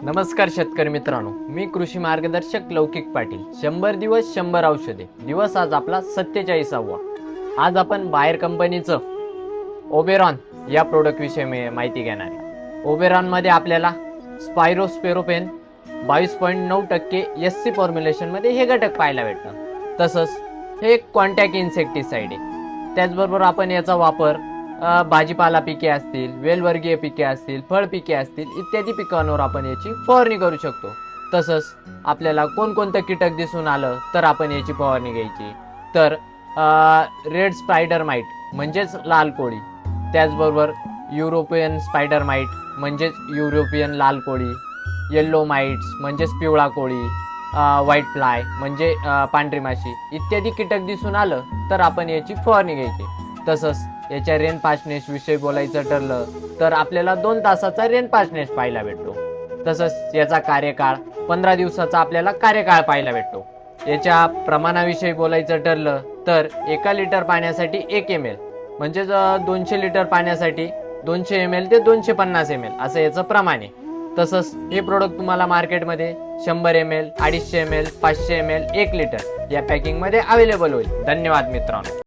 नमस्कार शेतकरी मित्रांनो, मी कृषी मार्गदर्शक लौकिक पाटील. 100 दिवस 100 औषधे दिवस आज आपला 47वा. आज आपण बायर कंपनीचं ओबेरॉन या प्रोडक्ट विषयी माहिती घेणार आहे. ओबेरॉन मध्ये आपल्याला स्पायरोस्पेरोपेन 22.9% SC फॉर्म्युलेशन मध्ये हे घटक पाहायला भेटतं. तसंच हे एक कॉन्टॅक्ट इन्सेक्टिसाइड आहे. त्याचबरोबर आपण याचा वापर भाजीपाला पिके असतील, वेलवर्गीय पिके असतील, फळ पिके असतील इत्यादी पिकांवर आपण याची फवारणी करू शकतो. तसंच आपल्याला कोणकोणतं कीटक दिसून आलं तर आपण याची फवारणी घ्यायची. तर रेड स्पायडर माइट म्हणजेच लाल कोळी, त्याचबरोबर युरोपियन स्पायडर माइट म्हणजेच युरोपियन लाल कोळी, येल्लो माइट्स म्हणजेच पिवळा कोळी, व्हाईट फ्लाय म्हणजे पांढरी माशी इत्यादी कीटक दिसून आलं तर आपण याची फवारणी घ्यायची. तसंच याच्या रेन फास्टनेस विषयी बोलायचं ठरलं तर आपल्याला 2 तासाचा रेन फास्टनेस पाहायला भेटतो. तसंच याचा कार्यकाळ 15 दिवसाचा आपल्याला कार्यकाळ पाहायला भेटतो. याच्या प्रमाणाविषयी बोलायचं ठरलं तर 1 लिटर पाण्यासाठी 1 ml म्हणजे 200 लिटर पाण्यासाठी 200 ml ते 250 ml असं याचं प्रमाण आहे. तसंच हे प्रोडक्ट तुम्हाला मार्केटमध्ये 100 ml, 250 ml, 500 ml, 1 लिटर या पॅकिंगमध्ये अवेलेबल होईल. धन्यवाद मित्रांनो.